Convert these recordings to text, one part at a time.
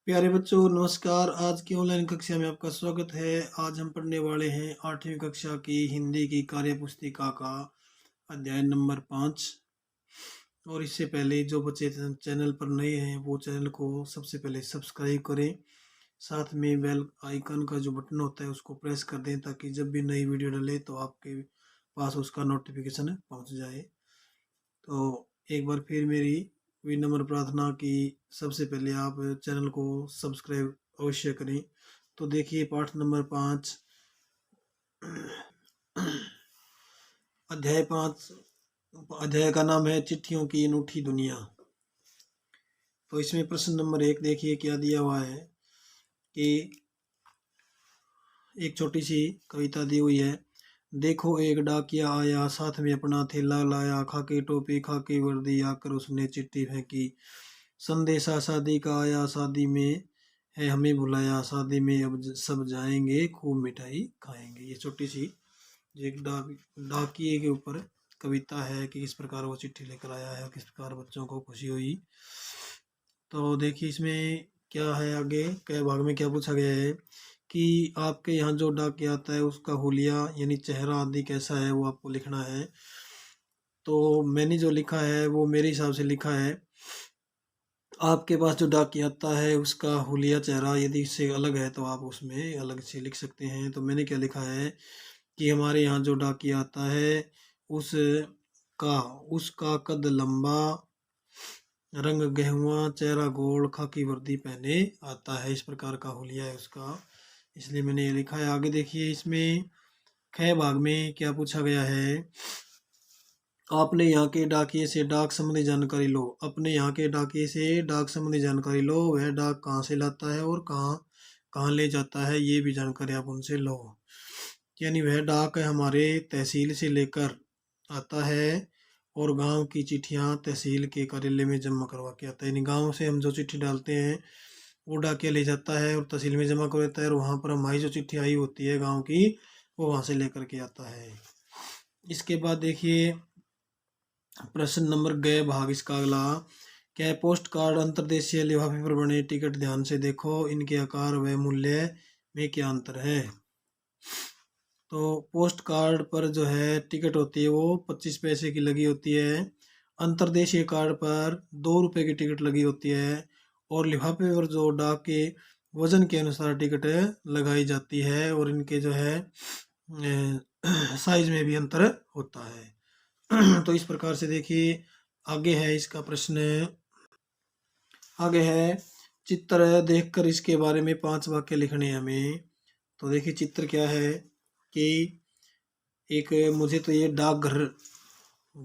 प्यारे बच्चों नमस्कार। आज की ऑनलाइन कक्षा में आपका स्वागत है। आज हम पढ़ने वाले हैं 8वीं कक्षा की हिंदी की कार्य पुस्तिका का अध्याय नंबर 5। और इससे पहले जो बच्चे चैनल पर नए हैं वो चैनल को सबसे पहले सब्सक्राइब करें। साथ में बेल आइकन का जो बटन होता है उसको प्रेस कर दें ताकि जब भी नई वीडियो डले तो आपके पास उसका नोटिफिकेशन पहुंच जाए। तो एक बार फिर मेरी विनम्र प्रार्थना कि सबसे पहले आप चैनल को सब्सक्राइब अवश्य करें। तो देखिए पाठ नंबर 5 अध्याय 5 अध्याय का नाम है चिट्ठियों की अनूठी दुनिया। तो इसमें प्रश्न नंबर 1 देखिए क्या दिया हुआ है कि एक छोटी सी कविता दी हुई है। देखो एक डाकिया आया, साथ में अपना थैला लाया, खाकी टोपी खाकी वर्दी, आकर उसने चिट्ठी फेंकी। संदेशा शादी का आया, शादी में है हमें बुलाया, शादी में अब सब जाएंगे, खूब मिठाई खाएंगे। ये छोटी सी एक डाकिए के ऊपर कविता है कि किस प्रकार वो चिट्ठी लेकर आया है और किस प्रकार बच्चों को खुशी हुई। तो देखिए इसमें क्या है, आगे क्या भाग में क्या पूछा गया है कि आपके यहाँ जो डाकिया आता है उसका हुलिया यानी चेहरा आदि कैसा है वो आपको लिखना है। तो मैंने जो लिखा है वो मेरे हिसाब से लिखा है। आपके पास जो डाकिया आता है उसका हुलिया चेहरा यदि इससे अलग है तो आप उसमें अलग से लिख सकते हैं। तो मैंने क्या लिखा है कि हमारे यहाँ जो डाकिया आता है उसका कद लंबा, रंग गेहुआ, चेहरा गोल, खाकी वर्दी पहने आता है। इस प्रकार का हुलिया है उसका, इसलिए मैंने ये लिखा है। आगे देखिए इसमें ख भाग में क्या पूछा गया है। आपने यहाँ के डाकिये से डाक संबंधी जानकारी लो। अपने यहाँ के डाकिये से डाक संबंधी जानकारी लो। वह डाक कहाँ से लाता है और कहाँ कहाँ ले जाता है ये भी जानकारी आप उनसे लो। यानी वह डाक हमारे तहसील से लेकर आता है और गांव की चिट्ठियां तहसील के कार्यालय में जमा करवा के आता है। यानी गांव से हम जो चिट्ठी डालते हैं वो डाकिया ले जाता है और तहसील में जमा कर देता है और वहाँ पर हमारी जो चिट्ठी आई होती है गांव की वो वहाँ से लेकर के आता है। इसके बाद देखिए प्रश्न नंबर ग भाग इसका अगला क्या है। पोस्ट कार्ड अंतर्देशीय लिफाफे पर बने टिकट ध्यान से देखो, इनके आकार व मूल्य में क्या अंतर है। तो पोस्ट कार्ड पर जो है टिकट होती है वो 25 पैसे की लगी होती है। अंतर्देशीय कार्ड पर 2 रुपये की टिकट लगी होती है और लिफाफे पर जो डाक के वजन के अनुसार टिकट लगाई जाती है और इनके जो है साइज में भी अंतर होता है। तो इस प्रकार से देखिए आगे है इसका प्रश्न। आगे है चित्र देखकर इसके बारे में 5 वाक्य लिखने हैं हमें। तो देखिए चित्र क्या है कि एक मुझे तो ये डाकघर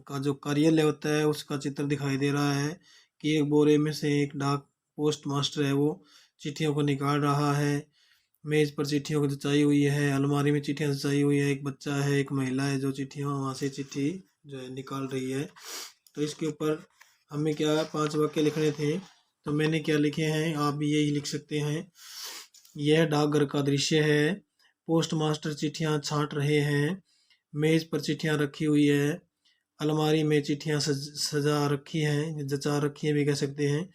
का जो कार्यालय होता है उसका चित्र दिखाई दे रहा है कि एक बोरे में से एक डाक पोस्ट मास्टर है वो चिट्ठियों को निकाल रहा है। मेज पर चिट्ठियों को जचाई हुई है, अलमारी में चिट्ठियां जचाई हुई है, एक बच्चा है, एक महिला है जो चिट्ठियां वहाँ से चिट्ठी जो है निकाल रही है। तो इसके ऊपर हमें क्या 5 वाक्य लिखने थे। तो मैंने क्या लिखे हैं आप भी यही लिख सकते हैं। यह डाकघर का दृश्य है। पोस्ट मास्टर चिट्ठियां छांट रहे हैं। मेज पर चिट्ठियां रखी हुई है। अलमारी में चिट्ठियां सजा रखी हैं, जचा रखी है भी कह सकते हैं।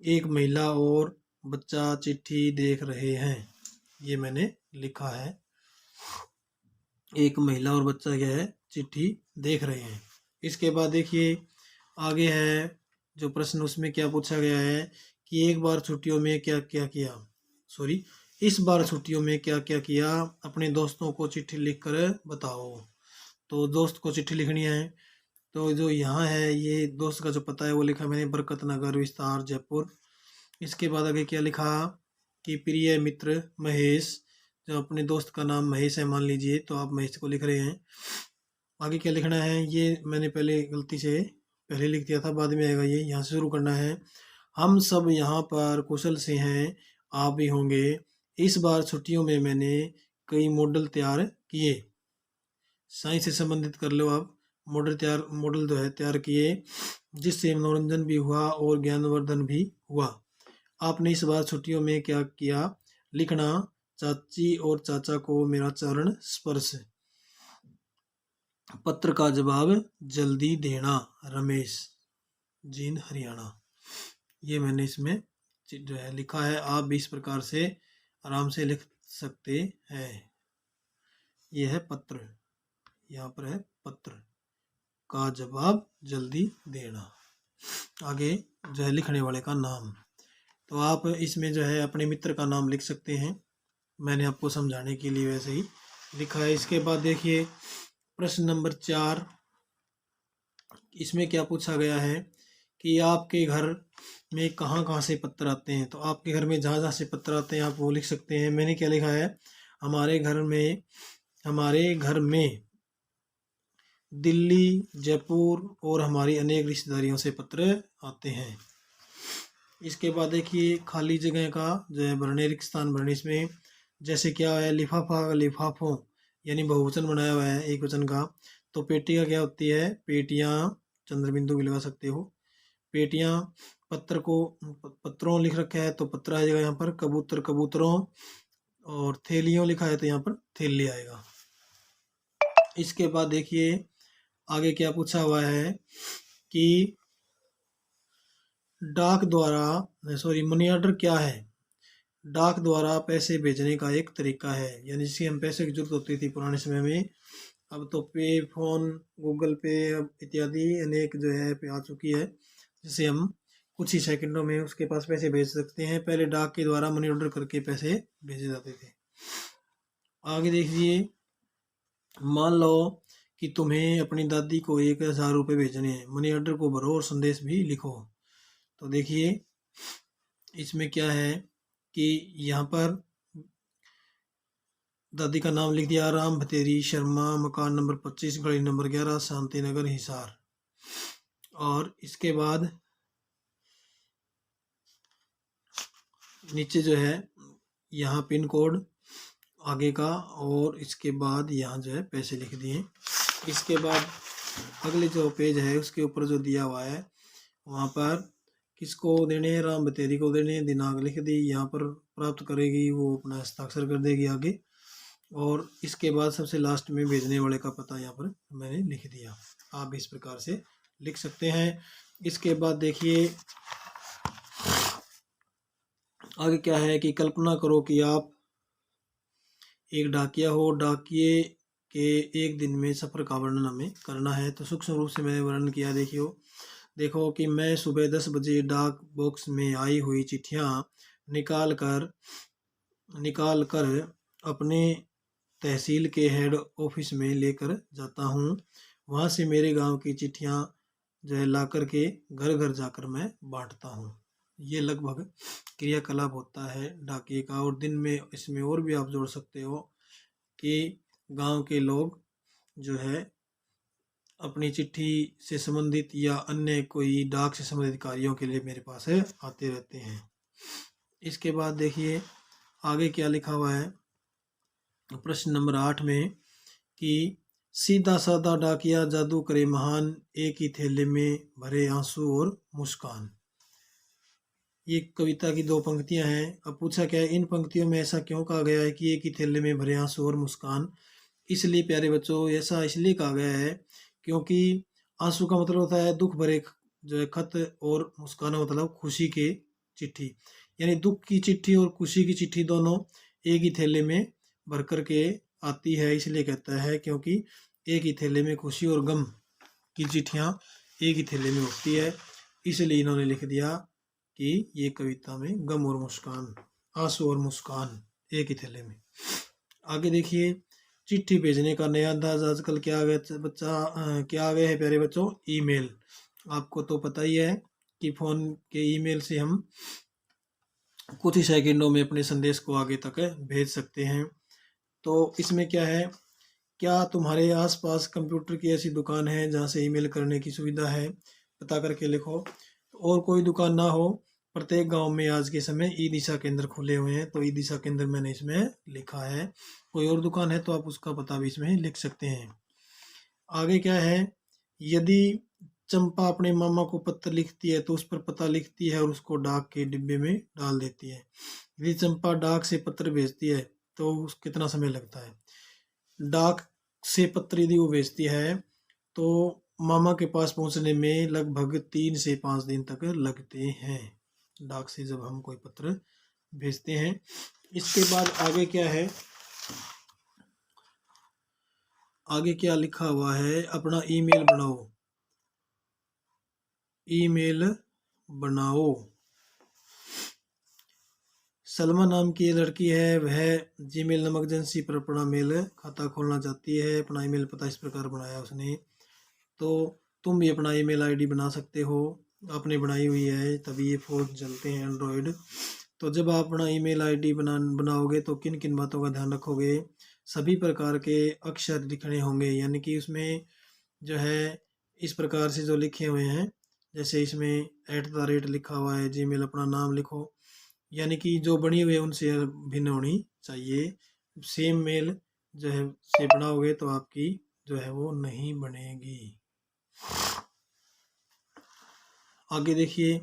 एक महिला और बच्चा चिट्ठी देख रहे हैं, ये मैंने लिखा है। एक महिला और बच्चा क्या है चिट्ठी देख रहे हैं। इसके बाद देखिए आगे है जो प्रश्न उसमें क्या पूछा गया है कि एक बार छुट्टियों में क्या क्या किया, सॉरी इस बार छुट्टियों में क्या क्या किया, अपने दोस्तों को चिट्ठी लिखकर बताओ। तो दोस्त को चिट्ठी लिखनी है। तो जो यहाँ है ये दोस्त का जो पता है वो लिखा मैंने, बरकत नगर विस्तार जयपुर। इसके बाद आगे क्या लिखा कि प्रिय मित्र महेश, जो अपने दोस्त का नाम महेश है मान लीजिए तो आप महेश को लिख रहे हैं। आगे क्या लिखना है ये मैंने पहले गलती से पहले लिख दिया था, बाद में आएगा ये, यहाँ से शुरू करना है। हम सब यहाँ पर कुशल से हैं, आप भी होंगे। इस बार छुट्टियों में मैंने कई मॉडल तैयार किए। साइंस से संबंधित कर लो आप। मॉडल जो है तैयार किए जिससे मनोरंजन भी हुआ और ज्ञानवर्धन भी हुआ। आपने इस बार छुट्टियों में क्या किया लिखना। चाची और चाचा को मेरा चरण स्पर्श। पत्र का जवाब जल्दी देना, रमेश, जींद हरियाणा। ये मैंने इसमें जो है लिखा है, आप भी इस प्रकार से आराम से लिख सकते हैं। यह है पत्र, यहाँ पर है पत्र का जवाब जल्दी देना। आगे जो है लिखने वाले का नाम, तो आप इसमें जो है अपने मित्र का नाम लिख सकते हैं, मैंने आपको समझाने के लिए वैसे ही लिखा है। इसके बाद देखिए प्रश्न नंबर 4, इसमें क्या पूछा गया है कि आपके घर में कहाँ कहाँ से पत्र आते हैं। तो आपके घर में जहाँ जहाँ से पत्र आते हैं आप वो लिख सकते हैं। मैंने क्या लिखा है, हमारे घर में दिल्ली, जयपुर और हमारी अनेक रिश्तेदारियों से पत्र आते हैं। इसके बाद देखिए खाली जगह का जो है भरने, रिक्त स्थान भरने। इसमें जैसे क्या है, लिफाफा, लिफाफों यानी बहुवचन बनाया हुआ है एक वचन का, तो पेटियाँ क्या होती है, पेटियाँ, चंद्रबिंदु भी लगा सकते हो। पेटियाँ, पत्रों लिख रखा है तो पत्र आ जाएगा यहाँ पर, कबूतर, कबूतरों, और थैलियों लिखा है तो यहाँ पर थैली आएगा। इसके बाद देखिए आगे क्या पूछा हुआ है कि मनी ऑर्डर क्या है। डाक द्वारा पैसे भेजने का एक तरीका है, यानी जिससे हम पैसे की जरूरत होती थी पुराने समय में, अब तो पे, फोन, गूगल पे इत्यादि अनेक जो है पे आ चुकी है, जिससे हम कुछ ही सेकंडों में उसके पास पैसे भेज सकते हैं। पहले डाक के द्वारा मनी ऑर्डर करके पैसे भेजे जाते थे। आगे देखिए, मान लो कि तुम्हें अपनी दादी को 1000 रुपये भेजने हैं, मनी ऑर्डर को भरो और संदेश भी लिखो। तो देखिए इसमें क्या है कि यहाँ पर दादी का नाम लिख दिया, राम भतेरी शर्मा, मकान नंबर 25, गली नंबर 11, शांति नगर, हिसार। और इसके बाद नीचे जो है यहाँ पिन कोड आगे का, और इसके बाद यहाँ जो है पैसे लिख दिए। इसके बाद अगले जो पेज है उसके ऊपर जो दिया हुआ है वहाँ पर किसको देने, राम बतेरी को देने, दिनांक लिख दी, यहाँ पर प्राप्त करेगी वो अपना हस्ताक्षर कर देगी आगे, और इसके बाद सबसे लास्ट में भेजने वाले का पता यहाँ पर मैंने लिख दिया। आप भी इस प्रकार से लिख सकते हैं। इसके बाद देखिए आगे क्या है कि कल्पना करो कि आप एक डाकिया हो, डाकिए के एक दिन में सफ़र का वर्णन हमें करना है। तो सूक्ष्म रूप से मैंने वर्णन किया। देखो कि मैं सुबह 10 बजे डाक बॉक्स में आई हुई चिट्ठियाँ निकाल कर अपने तहसील के हेड ऑफिस में लेकर जाता हूँ। वहाँ से मेरे गांव की चिट्ठियाँ जो है ला कर के घर घर जाकर मैं बांटता हूँ। ये लगभग क्रियाकलाप होता है डाकिए का। और दिन में इसमें और भी आप जोड़ सकते हो कि गांव के लोग जो है अपनी चिट्ठी से संबंधित या अन्य कोई डाक से संबंधित कार्यों के लिए मेरे पास आते रहते हैं। इसके बाद देखिए आगे क्या लिखा हुआ है प्रश्न नंबर 8 में कि सीधा साधा डाकिया जादू करे महान, एक ही थैले में भरे आंसू और मुस्कान। ये कविता की 2 पंक्तियां हैं। अब पूछा क्या है, इन पंक्तियों में ऐसा क्यों कहा गया है कि एक ही थैले में भरे आंसू और मुस्कान। इसलिए प्यारे बच्चों ऐसा इसलिए कहा गया है क्योंकि आंसू का मतलब होता है दुख भरे जो है खत, और मुस्कान का मतलब खुशी के चिट्ठी, यानी दुख की चिट्ठी और खुशी की चिट्ठी दोनों एक ही थैले में भर कर के आती है। इसलिए कहता है क्योंकि एक ही थैले में खुशी और गम की चिट्ठियाँ एक ही थैले में होती है, इसलिए इन्होंने लिख दिया कि ये कविता में गम और मुस्कान, आंसू और मुस्कान एक ही थैले में। आगे देखिए चिट्ठी भेजने का नया अंदाज आजकल क्या आ गया क्या आ गया है प्यारे बच्चों, ईमेल। आपको तो पता ही है कि फ़ोन के ईमेल से हम कुछ ही सेकंडों में अपने संदेश को आगे तक भेज सकते हैं। तो इसमें क्या है, क्या तुम्हारे आसपास कंप्यूटर की ऐसी दुकान है जहां से ईमेल करने की सुविधा है, पता करके लिखो। और कोई दुकान ना हो, प्रत्येक गांव में आज के समय ई दिशा केंद्र खुले हुए हैं, तो ई दिशा केंद्र मैंने इसमें लिखा है। कोई और दुकान है तो आप उसका पता भी इसमें लिख सकते हैं। आगे क्या है, यदि चंपा अपने मामा को पत्र लिखती है तो उस पर पता लिखती है और उसको डाक के डिब्बे में डाल देती है। यदि चंपा डाक से पत्र भेजती है तो कितना समय लगता है। डाक से पत्र यदि वो भेजती है तो मामा के पास पहुंचने में लगभग 3 से 5 दिन तक लगते हैं। डाक से जब हम कोई पत्र भेजते हैं। इसके बाद आगे क्या है, आगे क्या लिखा हुआ है, अपना ईमेल बनाओ। ईमेल बनाओ। सलमा नाम की ये लड़की है, वह जीमेल नामक एजेंसी पर अपना मेल खाता खोलना चाहती है। अपना ईमेल पता इस प्रकार बनाया उसने। तो तुम भी अपना ईमेल आईडी बना सकते हो, आपने बनाई हुई है तभी ये फ़ोन चलते हैं एंड्रॉयड। तो जब आप अपना ईमेल आईडी बनाओगे तो किन किन बातों का ध्यान रखोगे, सभी प्रकार के अक्षर लिखने होंगे, यानी कि उसमें जो है इस प्रकार से जो लिखे हुए हैं, जैसे इसमें @ लिखा हुआ है, जीमेल अपना नाम लिखो, यानी कि जो बनी हुई है उनसे भिन्न होनी चाहिए। सेम मेल जो है से बनाओगे तो आपकी जो है वो नहीं बनेगी। आगे देखिए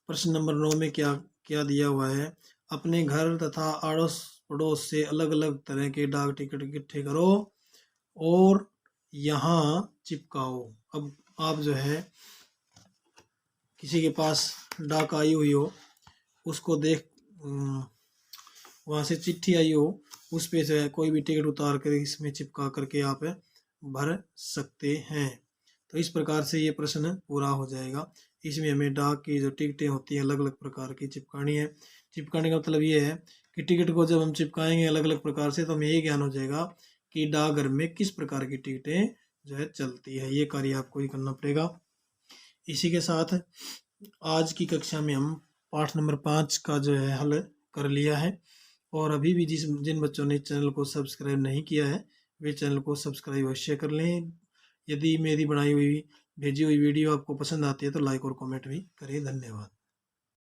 प्रश्न नंबर 9 में क्या क्या दिया हुआ है, अपने घर तथा अड़ोस पड़ोस से अलग अलग तरह के डाक टिकट इकट्ठे करो और यहाँ चिपकाओ। अब आप जो है किसी के पास डाक आई हुई हो, उसको देख वहाँ से चिट्ठी आई हो, उस पे जो है कोई भी टिकट उतार कर इसमें चिपका करके आप भर सकते हैं। तो इस प्रकार से ये प्रश्न पूरा हो जाएगा। इसमें हमें डाक की जो टिकटें होती हैं अलग अलग प्रकार की चिपकानी है। चिपकाने का मतलब ये है कि टिकट को जब हम चिपकाएंगे अलग अलग प्रकार से तो हमें ये ज्ञान हो जाएगा कि डाकघर में किस प्रकार की टिकटें जो है चलती है। ये कार्य आपको ही करना पड़ेगा। इसी के साथ आज की कक्षा में हम पाठ नंबर 5 का जो है हल कर लिया है। और अभी भी जिन बच्चों ने चैनल को सब्सक्राइब नहीं किया है वे चैनल को सब्सक्राइब अवश्य कर लें। यदि मेरी बनाई हुई भेजी हुई वीडियो आपको पसंद आती है तो लाइक और कमेंट भी करें। धन्यवाद।